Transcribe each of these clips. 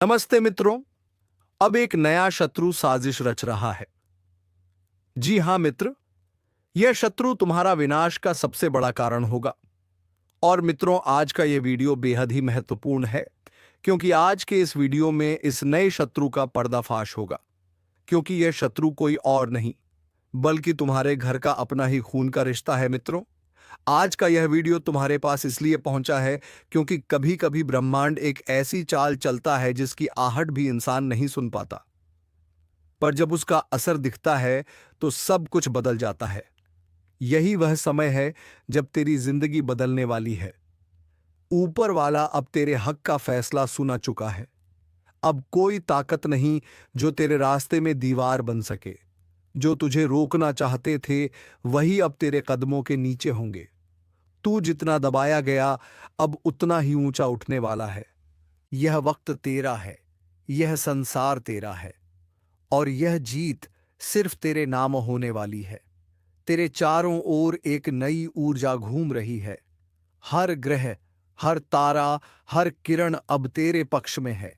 नमस्ते मित्रों। अब एक नया शत्रु साजिश रच रहा है। जी हां मित्र, यह शत्रु तुम्हारा विनाश का सबसे बड़ा कारण होगा। और मित्रों, आज का यह वीडियो बेहद ही महत्वपूर्ण है, क्योंकि आज के इस वीडियो में इस नए शत्रु का पर्दाफाश होगा। क्योंकि यह शत्रु कोई और नहीं बल्कि तुम्हारे घर का अपना ही खून का रिश्ता है। मित्रों, आज का यह वीडियो तुम्हारे पास इसलिए पहुंचा है क्योंकि कभी कभी ब्रह्मांड एक ऐसी चाल चलता है जिसकी आहट भी इंसान नहीं सुन पाता, पर जब उसका असर दिखता है तो सब कुछ बदल जाता है। यही वह समय है जब तेरी जिंदगी बदलने वाली है। ऊपर वाला अब तेरे हक का फैसला सुना चुका है। अब कोई ताकत नहीं जो तेरे रास्ते में दीवार बन सके। जो तुझे रोकना चाहते थे वही अब तेरे कदमों के नीचे होंगे। तू जितना दबाया गया अब उतना ही ऊंचा उठने वाला है। यह वक्त तेरा है, यह संसार तेरा है, और यह जीत सिर्फ तेरे नाम होने वाली है। तेरे चारों ओर एक नई ऊर्जा घूम रही है। हर ग्रह, हर तारा, हर किरण अब तेरे पक्ष में है।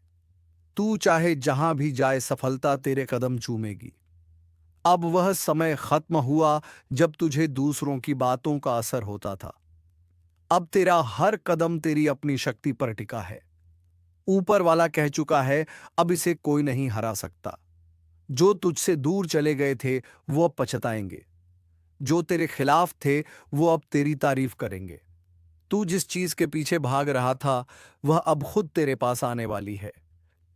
तू चाहे जहां भी जाए सफलता तेरे कदम चूमेगी। अब वह समय खत्म हुआ जब तुझे दूसरों की बातों का असर होता था। अब तेरा हर कदम तेरी अपनी शक्ति पर टिका है। ऊपर वाला कह चुका है, अब इसे कोई नहीं हरा सकता। जो तुझसे दूर चले गए थे वो अब पछताएंगे। जो तेरे खिलाफ थे वो अब तेरी तारीफ करेंगे। तू जिस चीज के पीछे भाग रहा था वह अब खुद तेरे पास आने वाली है।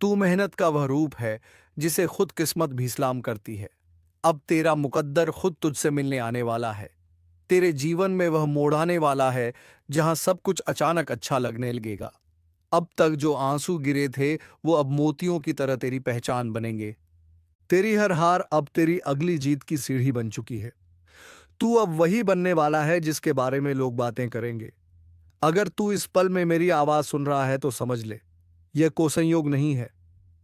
तू मेहनत का वह रूप है जिसे खुद किस्मत भी सलाम करती है। अब तेरा मुकद्दर खुद तुझसे मिलने आने वाला है। तेरे जीवन में वह मोड़ आने वाला है जहां सब कुछ अचानक अच्छा लगने लगेगा। अब तक जो आंसू गिरे थे वो अब मोतियों की तरह तेरी पहचान बनेंगे। तेरी हर हार अब तेरी अगली जीत की सीढ़ी बन चुकी है। तू अब वही बनने वाला है जिसके बारे में लोग बातें करेंगे। अगर तू इस पल में मेरी आवाज सुन रहा है तो समझ ले, यह कोई संयोग नहीं है।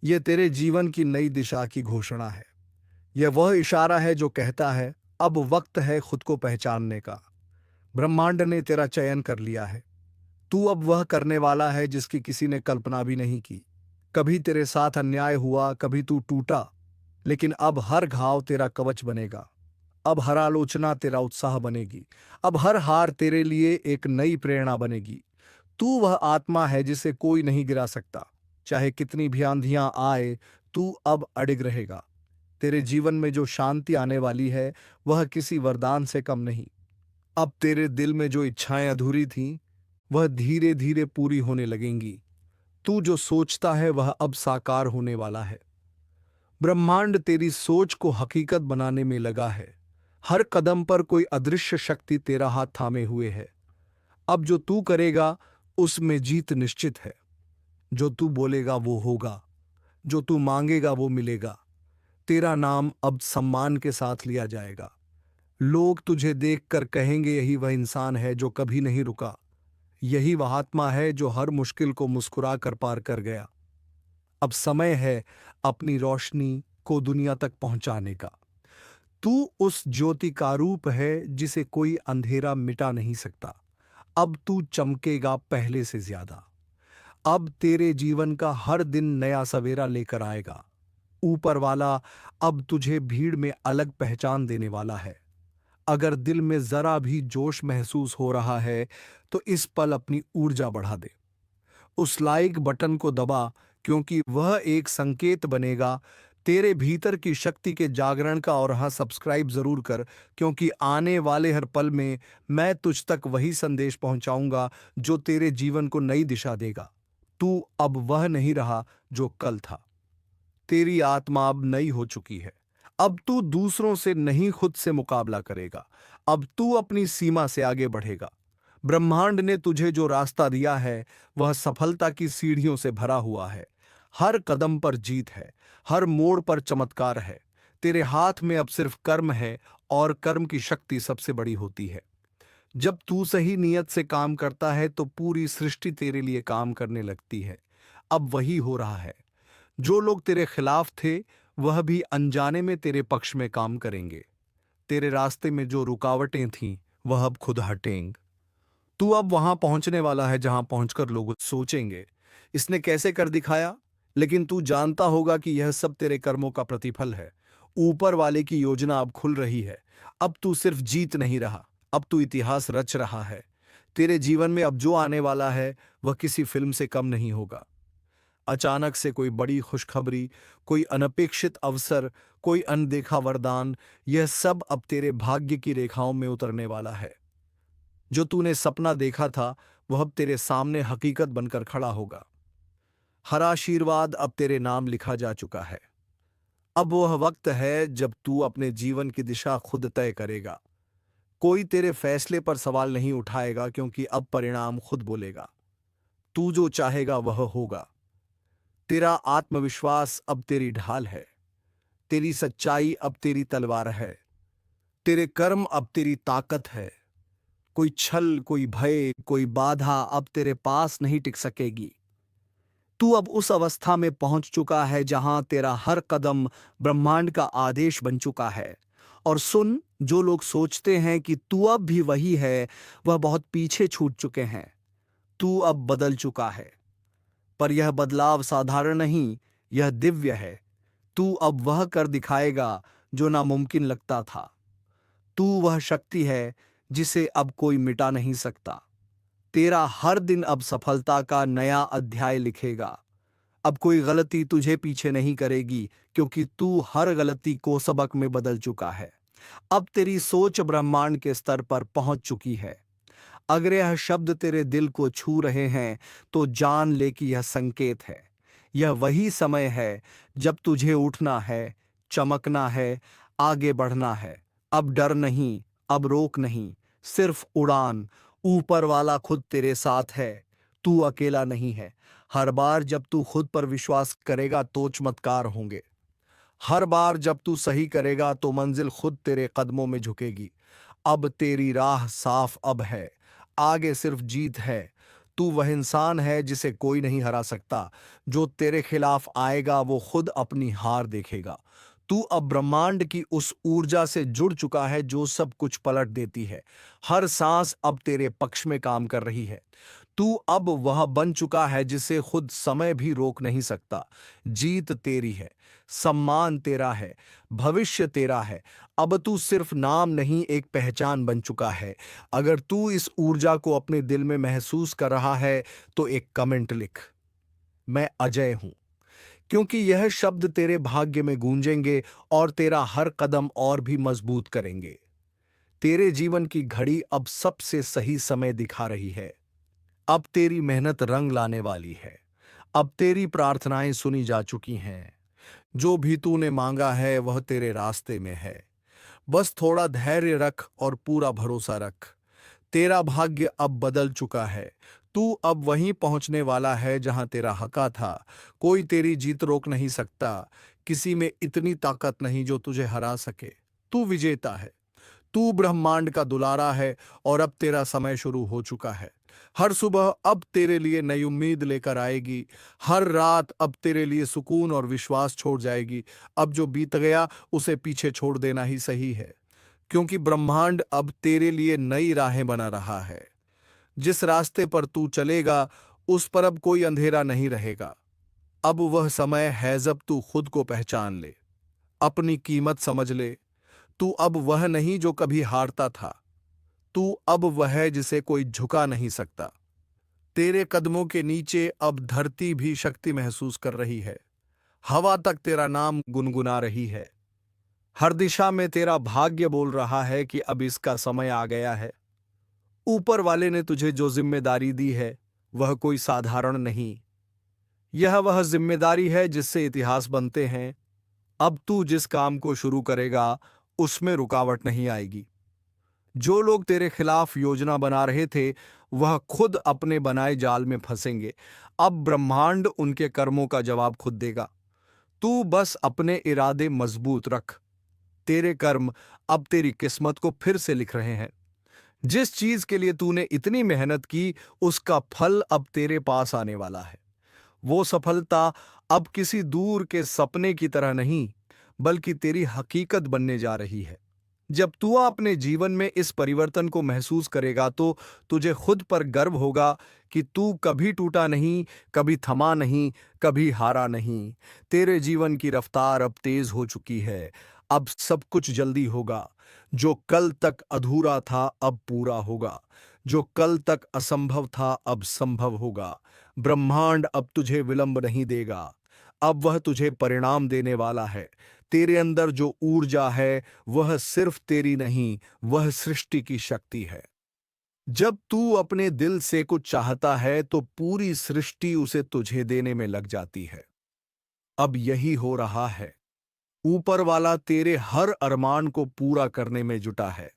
यह तेरे जीवन की नई दिशा की घोषणा है। यह वह इशारा है जो कहता है, अब वक्त है खुद को पहचानने का। ब्रह्मांड ने तेरा चयन कर लिया है। तू अब वह करने वाला है जिसकी किसी ने कल्पना भी नहीं की। कभी तेरे साथ अन्याय हुआ, कभी तू टूटा, लेकिन अब हर घाव तेरा कवच बनेगा। अब हर आलोचना तेरा उत्साह बनेगी। अब हर हार तेरे लिए एक नई प्रेरणा बनेगी। तू वह आत्मा है जिसे कोई नहीं गिरा सकता। चाहे कितनी भी आंधियां आए, तू अब अडिग रहेगा। तेरे जीवन में जो शांति आने वाली है वह किसी वरदान से कम नहीं। अब तेरे दिल में जो इच्छाएं अधूरी थीं वह धीरे धीरे पूरी होने लगेंगी। तू जो सोचता है वह अब साकार होने वाला है। ब्रह्मांड तेरी सोच को हकीकत बनाने में लगा है। हर कदम पर कोई अदृश्य शक्ति तेरा हाथ थामे हुए है। अब जो तू करेगा उसमें जीत निश्चित है। जो तू बोलेगा वो होगा। जो तू मांगेगा वो मिलेगा। तेरा नाम अब सम्मान के साथ लिया जाएगा। लोग तुझे देखकर कहेंगे, यही वह इंसान है जो कभी नहीं रुका। यही वह आत्मा है जो हर मुश्किल को मुस्कुरा कर पार कर गया। अब समय है अपनी रोशनी को दुनिया तक पहुंचाने का। तू उस ज्योति का रूप है जिसे कोई अंधेरा मिटा नहीं सकता। अब तू चमकेगा पहले से ज्यादा। अब तेरे जीवन का हर दिन नया सवेरा लेकर आएगा। ऊपर वाला अब तुझे भीड़ में अलग पहचान देने वाला है। अगर दिल में जरा भी जोश महसूस हो रहा है तो इस पल अपनी ऊर्जा बढ़ा दे। उस लाइक बटन को दबा, क्योंकि वह एक संकेत बनेगा तेरे भीतर की शक्ति के जागरण का। और हाँ, सब्सक्राइब जरूर कर, क्योंकि आने वाले हर पल में मैं तुझ तक वही संदेश पहुंचाऊंगा जो तेरे जीवन को नई दिशा देगा। तू अब वह नहीं रहा जो कल था। तेरी आत्मा अब नई हो चुकी है। अब तू दूसरों से नहीं, खुद से मुकाबला करेगा। अब तू अपनी सीमा से आगे बढ़ेगा। ब्रह्मांड ने तुझे जो रास्ता दिया है वह सफलता की सीढ़ियों से भरा हुआ है। हर कदम पर जीत है, हर मोड़ पर चमत्कार है। तेरे हाथ में अब सिर्फ कर्म है, और कर्म की शक्ति सबसे बड़ी होती है। जब तू सही नियत से काम करता है तो पूरी सृष्टि तेरे लिए काम करने लगती है। अब वही हो रहा है। जो लोग तेरे खिलाफ थे वह भी अनजाने में तेरे पक्ष में काम करेंगे। तेरे रास्ते में जो रुकावटें थीं वह अब खुद हटेंगी। तू अब वहां पहुंचने वाला है जहां पहुंचकर लोग सोचेंगे, इसने कैसे कर दिखाया। लेकिन तू जानता होगा कि यह सब तेरे कर्मों का प्रतिफल है। ऊपर वाले की योजना अब खुल रही है। अब तू सिर्फ जीत नहीं रहा, अब तू इतिहास रच रहा है। तेरे जीवन में अब जो आने वाला है वह किसी फिल्म से कम नहीं होगा। अचानक से कोई बड़ी खुशखबरी, कोई अनपेक्षित अवसर, कोई अनदेखा वरदान, यह सब अब तेरे भाग्य की रेखाओं में उतरने वाला है। जो तूने सपना देखा था वह अब तेरे सामने हकीकत बनकर खड़ा होगा। हर आशीर्वाद अब तेरे नाम लिखा जा चुका है। अब वह वक्त है जब तू अपने जीवन की दिशा खुद तय करेगा। कोई तेरे फैसले पर सवाल नहीं उठाएगा, क्योंकि अब परिणाम खुद बोलेगा। तू जो चाहेगा वह होगा। तेरा आत्मविश्वास अब तेरी ढाल है। तेरी सच्चाई अब तेरी तलवार है। तेरे कर्म अब तेरी ताकत है। कोई छल, कोई भय, कोई बाधा अब तेरे पास नहीं टिक सकेगी। तू अब उस अवस्था में पहुंच चुका है जहां तेरा हर कदम ब्रह्मांड का आदेश बन चुका है। और सुन, जो लोग सोचते हैं कि तू अब भी वही है, वह बहुत पीछे छूट चुके हैं। तू अब बदल चुका है। पर यह बदलाव साधारण नहीं, यह दिव्य है। तू अब वह कर दिखाएगा जो नामुमकिन लगता था। तू वह शक्ति है जिसे अब कोई मिटा नहीं सकता। तेरा हर दिन अब सफलता का नया अध्याय लिखेगा। अब कोई गलती तुझे पीछे नहीं करेगी, क्योंकि तू हर गलती को सबक में बदल चुका है। अब तेरी सोच ब्रह्मांड के स्तर पर पहुंच चुकी है। अगर यह शब्द तेरे दिल को छू रहे हैं तो जान ले कि यह संकेत है। यह वही समय है जब तुझे उठना है, चमकना है, आगे बढ़ना है। अब डर नहीं, अब रोक नहीं, सिर्फ उड़ान। ऊपर वाला खुद तेरे साथ है। तू अकेला नहीं है। हर बार जब तू खुद पर विश्वास करेगा तो चमत्कार होंगे। हर बार जब तू सही करेगा तो मंजिल खुद तेरे कदमों में झुकेगी। अब तेरी राह साफ अब है। आगे सिर्फ जीत है। तू वह इंसान है जिसे कोई नहीं हरा सकता। जो तेरे खिलाफ आएगा वो खुद अपनी हार देखेगा। तू अब ब्रह्मांड की उस ऊर्जा से जुड़ चुका है जो सब कुछ पलट देती है। हर सांस अब तेरे पक्ष में काम कर रही है। तू अब वह बन चुका है जिसे खुद समय भी रोक नहीं सकता। जीत तेरी है, सम्मान तेरा है, भविष्य तेरा है। अब तू सिर्फ नाम नहीं, एक पहचान बन चुका है। अगर तू इस ऊर्जा को अपने दिल में महसूस कर रहा है तो एक कमेंट लिख, मैं अजय हूं। क्योंकि यह शब्द तेरे भाग्य में गूंजेंगे और तेरा हर कदम और भी मजबूत करेंगे। तेरे जीवन की घड़ी अब सबसे सही समय दिखा रही है। अब तेरी मेहनत रंग लाने वाली है। अब तेरी प्रार्थनाएं सुनी जा चुकी हैं। जो भी तूने मांगा है वह तेरे रास्ते में है। बस थोड़ा धैर्य रख और पूरा भरोसा रख। तेरा भाग्य अब बदल चुका है। तू अब वहीं पहुंचने वाला है जहां तेरा हका था। कोई तेरी जीत रोक नहीं सकता। किसी में इतनी ताकत नहीं जो तुझे हरा सके। तू विजेता है। तू ब्रह्मांड का दुलारा है और अब तेरा समय शुरू हो चुका है। हर सुबह अब तेरे लिए नई उम्मीद लेकर आएगी। हर रात अब तेरे लिए सुकून और विश्वास छोड़ जाएगी। अब जो बीत गया उसे पीछे छोड़ देना ही सही है, क्योंकि ब्रह्मांड अब तेरे लिए नई राहें बना रहा है। जिस रास्ते पर तू चलेगा उस पर अब कोई अंधेरा नहीं रहेगा। अब वह समय है जब तू खुद को पहचान ले, अपनी कीमत समझ ले। तू अब वह नहीं जो कभी हारता था। तू अब वह है जिसे कोई झुका नहीं सकता। तेरे कदमों के नीचे अब धरती भी शक्ति महसूस कर रही है। हवा तक तेरा नाम गुनगुना रही है। हर दिशा में तेरा भाग्य बोल रहा है कि अब इसका समय आ गया है। ऊपर वाले ने तुझे जो जिम्मेदारी दी है वह कोई साधारण नहीं। यह वह जिम्मेदारी है जिससे इतिहास बनते हैं। अब तू जिस काम को शुरू करेगा उसमें रुकावट नहीं आएगी। जो लोग तेरे खिलाफ योजना बना रहे थे वह खुद अपने बनाए जाल में फंसेंगे। अब ब्रह्मांड उनके कर्मों का जवाब खुद देगा। तू बस अपने इरादे मजबूत रख। तेरे कर्म अब तेरी किस्मत को फिर से लिख रहे हैं। जिस चीज के लिए तूने इतनी मेहनत की उसका फल अब तेरे पास आने वाला है। वो सफलता अब किसी दूर के सपने की तरह नहीं, बल्कि तेरी हकीकत बनने जा रही है। जब तू अपने जीवन में इस परिवर्तन को महसूस करेगा तो तुझे खुद पर गर्व होगा कि तू कभी टूटा नहीं, कभी थमा नहीं, कभी हारा नहीं। तेरे जीवन की रफ्तार अब तेज हो चुकी है। अब सब कुछ जल्दी होगा। जो कल तक अधूरा था अब पूरा होगा। जो कल तक असंभव था अब संभव होगा। ब्रह्मांड अब तुझे विलंब नहीं देगा। अब वह तुझे परिणाम देने वाला है। तेरे अंदर जो ऊर्जा है वह सिर्फ तेरी नहीं, वह सृष्टि की शक्ति है। जब तू अपने दिल से कुछ चाहता है तो पूरी सृष्टि उसे तुझे देने में लग जाती है। अब यही हो रहा है। ऊपर वाला तेरे हर अरमान को पूरा करने में जुटा है।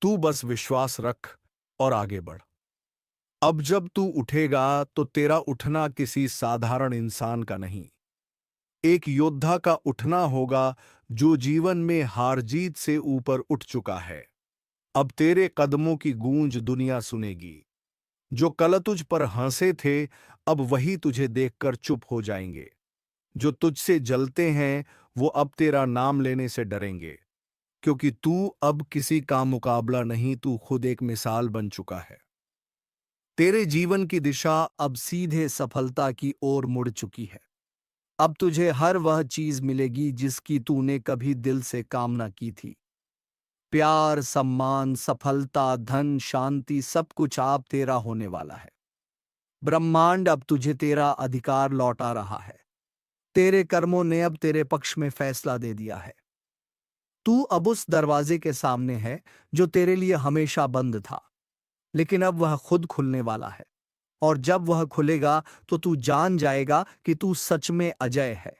तू बस विश्वास रख और आगे बढ़। अब जब तू उठेगा तो तेरा उठना किसी साधारण इंसान का नहीं, एक योद्धा का उठना होगा जो जीवन में हार जीत से ऊपर उठ चुका है। अब तेरे कदमों की गूंज दुनिया सुनेगी। जो कल तुझ पर हंसे थे अब वही तुझे देखकर चुप हो जाएंगे। जो तुझसे जलते हैं वो अब तेरा नाम लेने से डरेंगे, क्योंकि तू अब किसी का मुकाबला नहीं, तू खुद एक मिसाल बन चुका है। तेरे जीवन की दिशा अब सीधे सफलता की ओर मुड़ चुकी है। अब तुझे हर वह चीज मिलेगी जिसकी तूने कभी दिल से कामना की थी। प्यार, सम्मान, सफलता, धन, शांति, सब कुछ अब तेरा होने वाला है। ब्रह्मांड अब तुझे तेरा अधिकार लौटा रहा है। तेरे कर्मों ने अब तेरे पक्ष में फैसला दे दिया है। तू अब उस दरवाजे के सामने है जो तेरे लिए हमेशा बंद था, लेकिन अब वह खुद खुलने वाला है। और जब वह खुलेगा तो तू जान जाएगा कि तू सच में अजय है।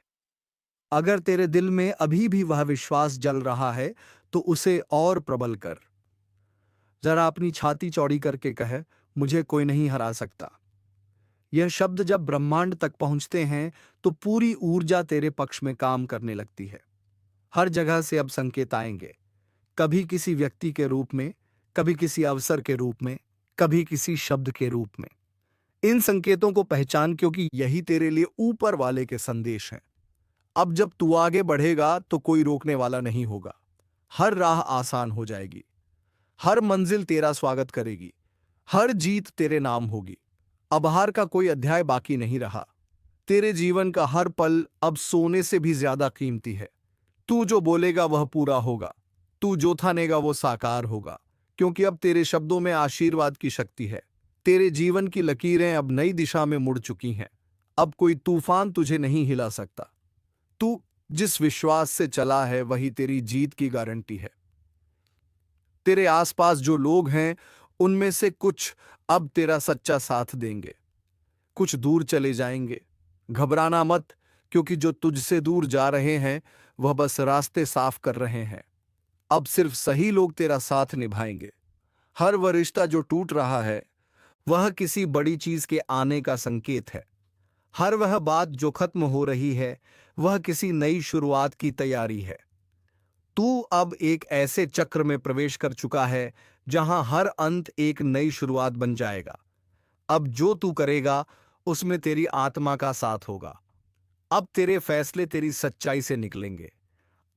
अगर तेरे दिल में अभी भी वह विश्वास जल रहा है तो उसे और प्रबल कर। जरा अपनी छाती चौड़ी करके कहे, मुझे कोई नहीं हरा सकता। यह शब्द जब ब्रह्मांड तक पहुंचते हैं तो पूरी ऊर्जा तेरे पक्ष में काम करने लगती है। हर जगह से अब संकेत आएंगे, कभी किसी व्यक्ति के रूप में, कभी किसी अवसर के रूप में, कभी किसी शब्द के रूप में। इन संकेतों को पहचान, क्योंकि यही तेरे लिए ऊपर वाले के संदेश हैं। अब जब तू आगे बढ़ेगा तो कोई रोकने वाला नहीं होगा। हर राह आसान हो जाएगी। हर मंजिल तेरा स्वागत करेगी। हर जीत तेरे नाम होगी। अब हार का कोई अध्याय बाकी नहीं रहा। तेरे जीवन का हर पल अब सोने से भी ज्यादा कीमती है। तू जो बोलेगा वह पूरा होगा। तू जो ठानेगा वो साकार होगा, क्योंकि अब तेरे शब्दों में आशीर्वाद की शक्ति है। तेरे जीवन की लकीरें अब नई दिशा में मुड़ चुकी हैं। अब कोई तूफान तुझे नहीं हिला सकता। तू जिस विश्वास से चला है वही तेरी जीत की गारंटी है। तेरे आसपास जो लोग हैं उनमें से कुछ अब तेरा सच्चा साथ देंगे, कुछ दूर चले जाएंगे। घबराना मत, क्योंकि जो तुझसे दूर जा रहे हैं वह बस रास्ते साफ कर रहे हैं। अब सिर्फ सही लोग तेरा साथ निभाएंगे। हर वह रिश्ता जो टूट रहा है वह किसी बड़ी चीज के आने का संकेत है। हर वह बात जो खत्म हो रही है वह किसी नई शुरुआत की तैयारी है। तू अब एक ऐसे चक्र में प्रवेश कर चुका है जहां हर अंत एक नई शुरुआत बन जाएगा। अब जो तू करेगा उसमें तेरी आत्मा का साथ होगा। अब तेरे फैसले तेरी सच्चाई से निकलेंगे।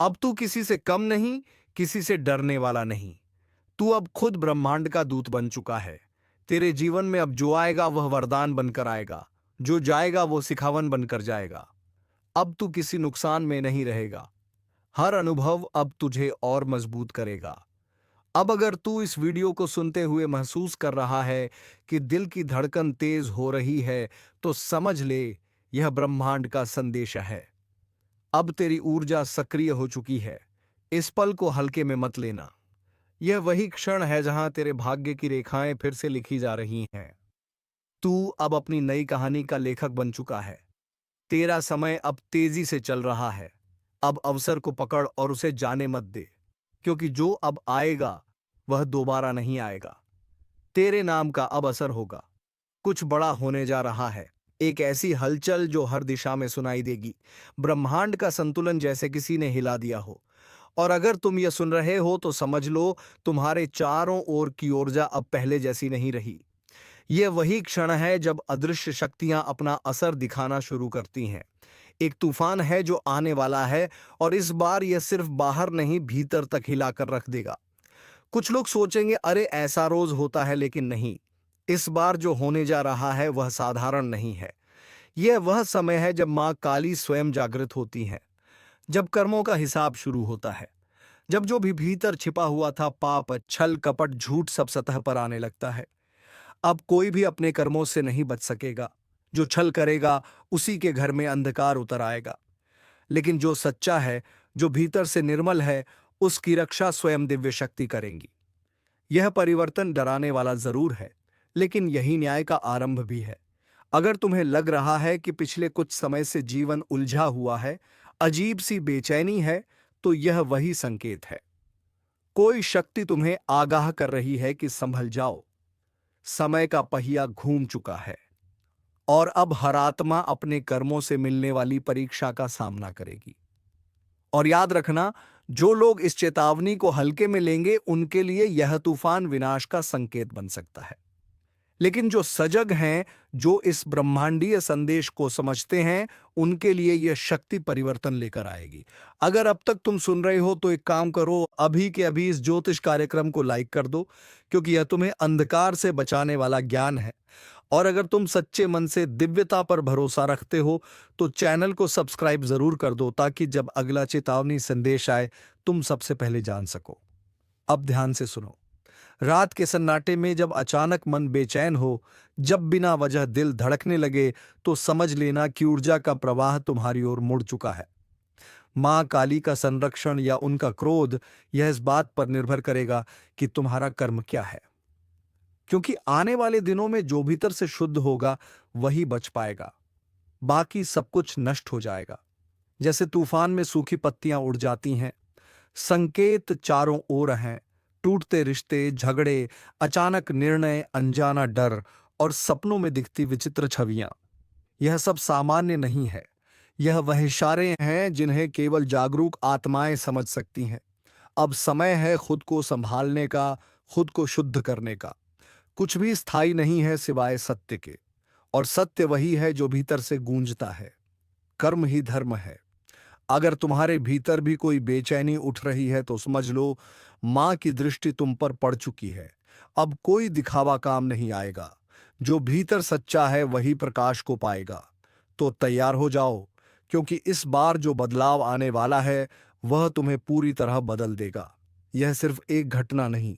अब तू किसी से कम नहीं, किसी से डरने वाला नहीं। तू अब खुद ब्रह्मांड का दूत बन चुका है। तेरे जीवन में अब जो आएगा वह वरदान बनकर आएगा, जो जाएगा वो सिखावन बनकर जाएगा। अब तू किसी नुकसान में नहीं रहेगा। हर अनुभव अब तुझे और मजबूत करेगा। अब अगर तू इस वीडियो को सुनते हुए महसूस कर रहा है कि दिल की धड़कन तेज हो रही है, तो समझ ले यह ब्रह्मांड का संदेश है। अब तेरी ऊर्जा सक्रिय हो चुकी है। इस पल को हल्के में मत लेना। यह वही क्षण है जहां तेरे भाग्य की रेखाएं फिर से लिखी जा रही हैं। तू अब अपनी नई कहानी का लेखक बन चुका है। तेरा समय अब तेजी से चल रहा है। अब अवसर को पकड़ और उसे जाने मत दे, क्योंकि जो अब आएगा वह दोबारा नहीं आएगा। तेरे नाम का अब असर होगा। कुछ बड़ा होने जा रहा है। एक ऐसी हलचल जो हर दिशा में सुनाई देगी। ब्रह्मांड का संतुलन जैसे किसी ने हिला दिया हो। और अगर तुम यह सुन रहे हो तो समझ लो तुम्हारे चारों ओर की ऊर्जा अब पहले जैसी नहीं रही। यह वही क्षण है जब अदृश्य शक्तियां अपना असर दिखाना शुरू करती हैं। एक तूफान है जो आने वाला है, और इस बार यह सिर्फ बाहर नहीं भीतर तक हिलाकर रख देगा। कुछ लोग सोचेंगे अरे ऐसा रोज होता है, लेकिन नहीं। इस बार जो होने जा रहा है वह साधारण नहीं है। यह वह समय है जब मां काली स्वयं जागृत होती हैं, जब कर्मों का हिसाब शुरू होता है, जब जो भी भीतर छिपा हुआ था, पाप, छल, कपट, झूठ, सब सतह पर आने लगता है। अब कोई भी अपने कर्मों से नहीं बच सकेगा। जो छल करेगा उसी के घर में अंधकार उतर आएगा। लेकिन जो सच्चा है, जो भीतर से निर्मल है, उसकी रक्षा स्वयं दिव्य शक्ति करेंगी। यह परिवर्तन डराने वाला जरूर है, लेकिन यही न्याय का आरंभ भी है। अगर तुम्हें लग रहा है कि पिछले कुछ समय से जीवन उलझा हुआ है, अजीब सी बेचैनी है, तो यह वही संकेत है। कोई शक्ति तुम्हें आगाह कर रही है कि संभल जाओ। समय का पहिया घूम चुका है, और अब हर आत्मा अपने कर्मों से मिलने वाली परीक्षा का सामना करेगी। और याद रखना, जो लोग इस चेतावनी को हल्के में लेंगे उनके लिए यह तूफान विनाश का संकेत बन सकता है। लेकिन जो सजग हैं, जो इस ब्रह्मांडीय संदेश को समझते हैं, उनके लिए यह शक्ति परिवर्तन लेकर आएगी। अगर अब तक तुम सुन रहे हो तो एक काम करो, अभी के अभी इस ज्योतिष कार्यक्रम को लाइक कर दो, क्योंकि यह तुम्हें अंधकार से बचाने वाला ज्ञान है। और अगर तुम सच्चे मन से दिव्यता पर भरोसा रखते हो तो चैनल को सब्सक्राइब जरूर कर दो, ताकि जब अगला चेतावनी संदेश आए तुम सबसे पहले जान सको। अब ध्यान से सुनो। रात के सन्नाटे में जब अचानक मन बेचैन हो, जब बिना वजह दिल धड़कने लगे, तो समझ लेना कि ऊर्जा का प्रवाह तुम्हारी ओर मुड़ चुका है। मां काली का संरक्षण या उनका क्रोध, यह इस बात पर निर्भर करेगा कि तुम्हारा कर्म क्या है। क्योंकि आने वाले दिनों में जो भीतर से शुद्ध होगा वही बच पाएगा, बाकी सब कुछ नष्ट हो जाएगा। जैसे तूफान में सूखी पत्तियां उड़ जाती हैं, संकेत चारों ओर हैं। टूटते रिश्ते, झगड़े, अचानक निर्णय, अनजाना डर और सपनों में दिखती विचित्र छवियां, यह सब सामान्य नहीं है। यह वह इशारे हैं जिन्हें केवल जागरूक आत्माएं समझ सकती हैं। अब समय है खुद को संभालने का, खुद को शुद्ध करने का। कुछ भी स्थायी नहीं है सिवाय सत्य के, और सत्य वही है जो भीतर से गूंजता है। कर्म ही धर्म है। अगर तुम्हारे भीतर भी कोई बेचैनी उठ रही है तो समझ लो, मां की दृष्टि तुम पर पड़ चुकी है। अब कोई दिखावा काम नहीं आएगा। जो भीतर सच्चा है वही प्रकाश को पाएगा। तो तैयार हो जाओ, क्योंकि इस बार जो बदलाव आने वाला है वह तुम्हें पूरी तरह बदल देगा। यह सिर्फ एक घटना नहीं,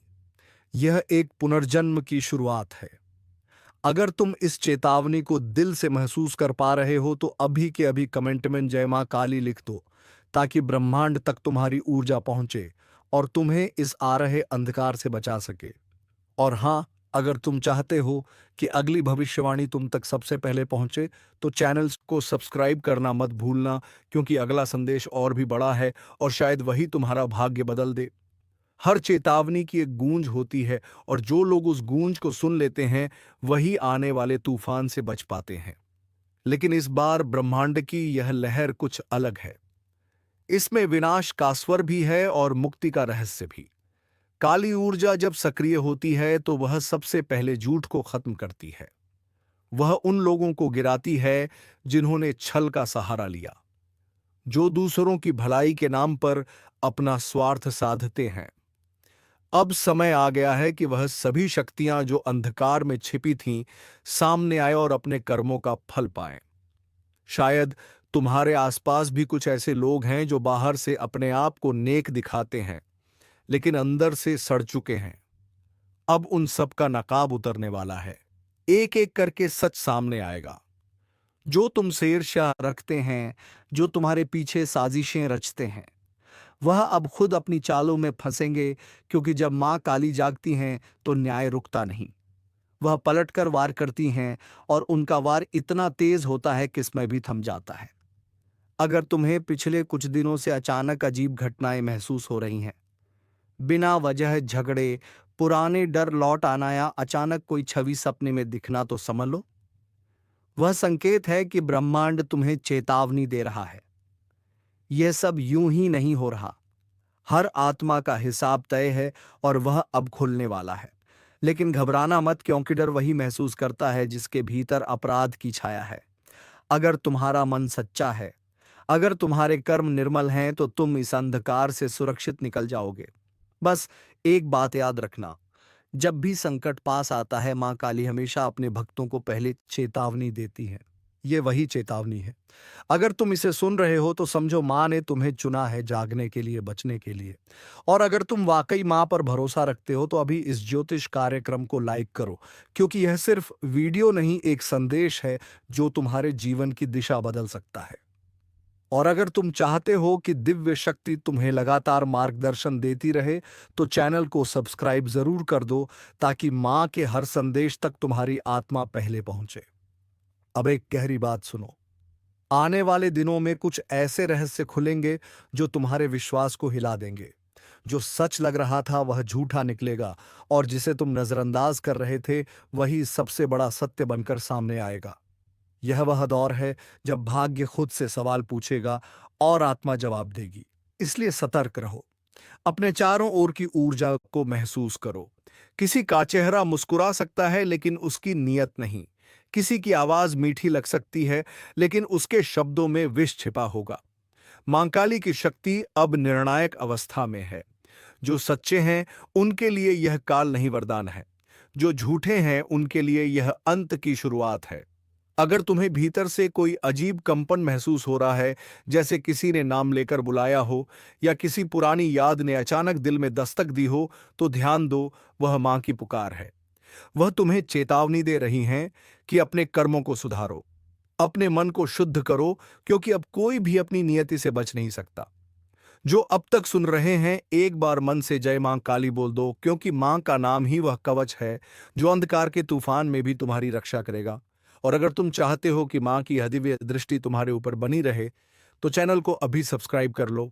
यह एक पुनर्जन्म की शुरुआत है। अगर तुम इस चेतावनी को दिल से महसूस कर पा रहे हो तो अभी के अभी कमेंट में जय मां काली लिख दो, ताकि ब्रह्मांड तक तुम्हारी ऊर्जा पहुंचे और तुम्हें इस आ रहे अंधकार से बचा सके। और हाँ, अगर तुम चाहते हो कि अगली भविष्यवाणी तुम तक सबसे पहले पहुंचे तो चैनल को सब्सक्राइब करना मत भूलना, क्योंकि अगला संदेश और भी बड़ा है और शायद वही तुम्हारा भाग्य बदल दे। हर चेतावनी की एक गूंज होती है, और जो लोग उस गूंज को सुन लेते हैं वही आने वाले तूफान से बच पाते हैं। लेकिन इस बार ब्रह्मांड की यह लहर कुछ अलग है। इसमें विनाश का स्वर भी है और मुक्ति का रहस्य भी। काली ऊर्जा जब सक्रिय होती है तो वह सबसे पहले झूठ को खत्म करती है। वह उन लोगों को गिराती है जिन्होंने छल का सहारा लिया, जो दूसरों की भलाई के नाम पर अपना स्वार्थ साधते हैं। अब समय आ गया है कि वह सभी शक्तियां जो अंधकार में छिपी थीं, सामने आए और अपने कर्मों का फल पाएं। शायद तुम्हारे आसपास भी कुछ ऐसे लोग हैं जो बाहर से अपने आप को नेक दिखाते हैं, लेकिन अंदर से सड़ चुके हैं। अब उन सब का नकाब उतरने वाला है। एक एक करके सच सामने आएगा। जो तुमसे ईर्ष्या रखते हैं, जो तुम्हारे पीछे साजिशें रचते हैं, वह अब खुद अपनी चालों में फंसेंगे, क्योंकि जब मां काली जागती हैं तो न्याय रुकता नहीं। वह पलटकर वार करती हैं, और उनका वार इतना तेज होता है कि समय भी थम जाता है। अगर तुम्हें पिछले कुछ दिनों से अचानक अजीब घटनाएं महसूस हो रही हैं, बिना वजह झगड़े, पुराने डर लौट आना या अचानक कोई छवि सपने में दिखना, तो समझ लो वह संकेत है कि ब्रह्मांड तुम्हें चेतावनी दे रहा है। यह सब यूं ही नहीं हो रहा। हर आत्मा का हिसाब तय है और वह अब खुलने वाला है। लेकिन घबराना मत, क्योंकि डर वही महसूस करता है जिसके भीतर अपराध की छाया है। अगर तुम्हारा मन सच्चा है अगर तुम्हारे कर्म निर्मल हैं तो तुम इस अंधकार से सुरक्षित निकल जाओगे। बस एक बात याद रखना, जब भी संकट पास आता है मां काली हमेशा अपने भक्तों को पहले चेतावनी देती है। ये वही चेतावनी है। अगर तुम इसे सुन रहे हो तो समझो मां ने तुम्हें चुना है जागने के लिए, बचने के लिए। और अगर तुम वाकई मां पर भरोसा रखते हो तो अभी इस ज्योतिष कार्यक्रम को लाइक करो, क्योंकि यह सिर्फ वीडियो नहीं, एक संदेश है जो तुम्हारे जीवन की दिशा बदल सकता है। और अगर तुम चाहते हो कि दिव्य शक्ति तुम्हें लगातार मार्गदर्शन देती रहे तो चैनल को सब्सक्राइब जरूर कर दो, ताकि मां के हर संदेश तक तुम्हारी आत्मा पहले पहुंचे। अब एक गहरी बात सुनो, आने वाले दिनों में कुछ ऐसे रहस्य खुलेंगे जो तुम्हारे विश्वास को हिला देंगे। जो सच लग रहा था वह झूठा निकलेगा, और जिसे तुम नजरअंदाज कर रहे थे वही सबसे बड़ा सत्य बनकर सामने आएगा। यह वह दौर है जब भाग्य खुद से सवाल पूछेगा और आत्मा जवाब देगी। इसलिए सतर्क रहो, अपने चारों ओर की ऊर्जा को महसूस करो। किसी का चेहरा मुस्कुरा सकता है लेकिन उसकी नीयत नहीं। किसी की आवाज मीठी लग सकती है लेकिन उसके शब्दों में विष छिपा होगा। मां काली की शक्ति अब निर्णायक अवस्था में है। जो सच्चे हैं उनके लिए यह काल नहीं, वरदान है। जो झूठे हैं उनके लिए यह अंत की शुरुआत है। अगर तुम्हें भीतर से कोई अजीब कंपन महसूस हो रहा है, जैसे किसी ने नाम लेकर बुलाया हो या किसी पुरानी याद ने अचानक दिल में दस्तक दी हो, तो ध्यान दो, वह मां की पुकार है। वह तुम्हें चेतावनी दे रही हैं कि अपने कर्मों को सुधारो, अपने मन को शुद्ध करो, क्योंकि अब कोई भी अपनी नियति से बच नहीं सकता। जो अब तक सुन रहे हैं, एक बार मन से जय मां काली बोल दो, क्योंकि मां का नाम ही वह कवच है जो अंधकार के तूफान में भी तुम्हारी रक्षा करेगा। और अगर तुम चाहते हो कि मां की यह दिव्य दृष्टि तुम्हारे ऊपर बनी रहे, तो चैनल को अभी सब्सक्राइब कर लो,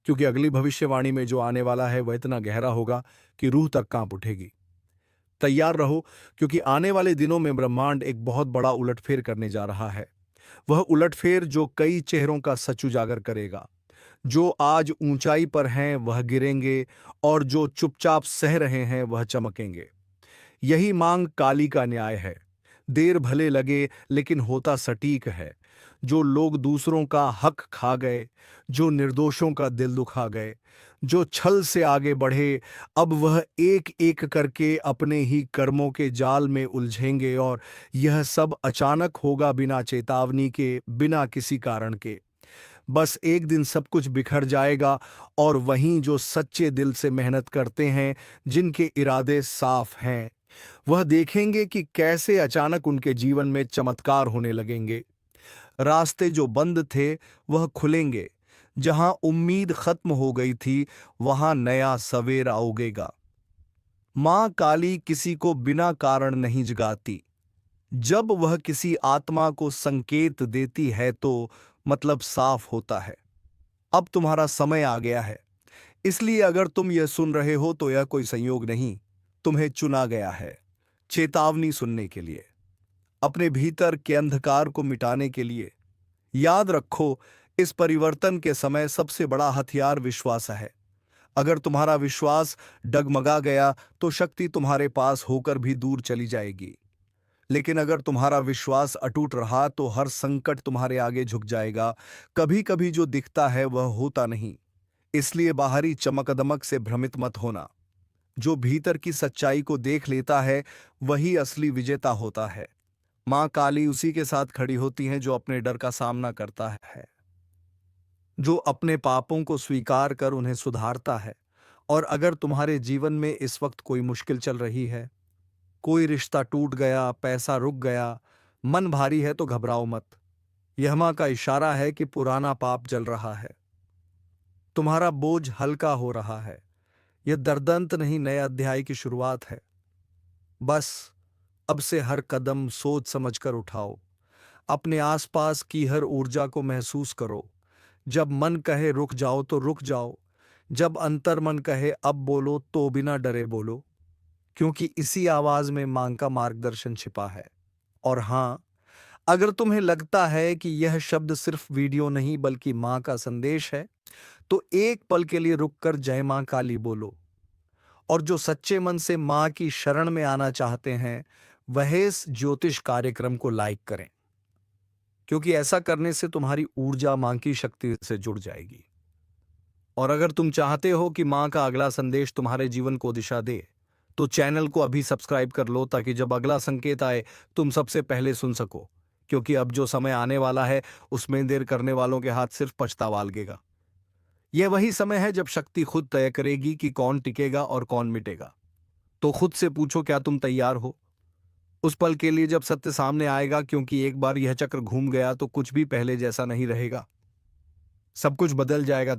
क्योंकि अगली भविष्यवाणी में जो आने वाला है वह इतना गहरा होगा कि रूह तक कांप उठेगी। तैयार रहो, क्योंकि आने वाले दिनों में ब्रह्मांड एक बहुत बड़ा उलटफेर करने जा रहा है। वह उलटफेर जो कई चेहरों का सच उजागर करेगा। जो आज ऊंचाई पर हैं वह गिरेंगे, और जो चुपचाप सह रहे हैं वह चमकेंगे। यही मांग काली का न्याय है। देर भले लगे लेकिन होता सटीक है। जो लोग दूसरों का हक खा गए, जो निर्दोषों का दिल दुखा गए, जो छल से आगे बढ़े, अब वह एक एक करके अपने ही कर्मों के जाल में उलझेंगे। और यह सब अचानक होगा, बिना चेतावनी के, बिना किसी कारण के। बस एक दिन सब कुछ बिखर जाएगा, और वहीं जो सच्चे दिल से मेहनत करते हैं, जिनके इरादे साफ हैं, वह देखेंगे कि कैसे अचानक उनके जीवन में चमत्कार होने लगेंगे। रास्ते जो बंद थे वह खुलेंगे। जहां उम्मीद खत्म हो गई थी वहां नया सवेरा उगेगा। मां काली किसी को बिना कारण नहीं जगाती। जब वह किसी आत्मा को संकेत देती है तो मतलब साफ होता है। अब तुम्हारा समय आ गया है। इसलिए अगर तुम यह सुन रहे हो तो यह कोई संयोग नहीं, तुम्हें चुना गया है चेतावनी सुनने के लिए, अपने भीतर के अंधकार को मिटाने के लिए। याद रखो, इस परिवर्तन के समय सबसे बड़ा हथियार विश्वास है। अगर तुम्हारा विश्वास डगमगा गया तो शक्ति तुम्हारे पास होकर भी दूर चली जाएगी। लेकिन अगर तुम्हारा विश्वास अटूट रहा तो हर संकट तुम्हारे आगे झुक जाएगा। कभी कभी जो दिखता है वह होता नहीं, इसलिए बाहरी चमकदमक से भ्रमित मत होना। जो भीतर की सच्चाई को देख लेता है वही असली विजेता होता है। मां काली उसी के साथ खड़ी होती हैं जो अपने डर का सामना करता है, जो अपने पापों को स्वीकार कर उन्हें सुधारता है। और अगर तुम्हारे जीवन में इस वक्त कोई मुश्किल चल रही है, कोई रिश्ता टूट गया, पैसा रुक गया, मन भारी है, तो घबराओ मत। यह मां का इशारा है कि पुराना पाप जल रहा है, तुम्हारा बोझ हल्का हो रहा है। यह दर्दंत नहीं, नए अध्याय की शुरुआत है। बस अब से हर कदम सोच समझकर उठाओ। अपने आसपास की हर ऊर्जा को महसूस करो। जब मन कहे रुक जाओ तो रुक जाओ। जब अंतर मन कहे अब बोलो तो बिना डरे बोलो, क्योंकि इसी आवाज में मां का मार्गदर्शन छिपा है। और हां, अगर तुम्हें लगता है कि यह शब्द सिर्फ वीडियो नहीं बल्कि मां का संदेश है, तो एक पल के लिए रुककर जय मां काली बोलो। और जो सच्चे मन से मां की शरण में आना चाहते हैं, वह इस ज्योतिष कार्यक्रम को लाइक करें। क्योंकि ऐसा करने से तुम्हारी ऊर्जा मां की शक्ति से जुड़ जाएगी। और अगर तुम चाहते हो कि मां का अगला संदेश तुम्हारे जीवन को दिशा दे, तो चैनल को अभी सब्सक्राइब कर लो ताकि जब अगला संकेत आए तुम सबसे पहले सुन सको। क्योंकि अब जो समय आने वाला है उसमें देर करने वालों के हाथ सिर्फ पछतावा लगेगा। यह वही समय है जब शक्ति खुद तय करेगी कि कौन टिकेगा और कौन मिटेगा। तो खुद से पूछो, क्या तुम तैयार हो उस पल के लिए जब सत्य सामने आएगा? क्योंकि एक बार यह चक्र घूम गया तो कुछ भी पहले जैसा नहीं रहेगा। सब कुछ बदल जाएगा।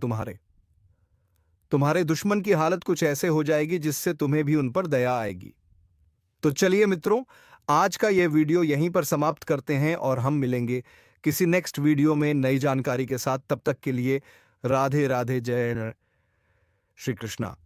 तुम्हारे दुश्मन की हालत कुछ ऐसे हो जाएगी जिससे तुम्हें भी उन पर दया आएगी। तो चलिए मित्रों, आज का यह वीडियो यहीं पर समाप्त करते हैं और हम मिलेंगे किसी नेक्स्ट वीडियो में नई जानकारी के साथ। तब तक के लिए राधे राधे, जय श्री कृष्णा।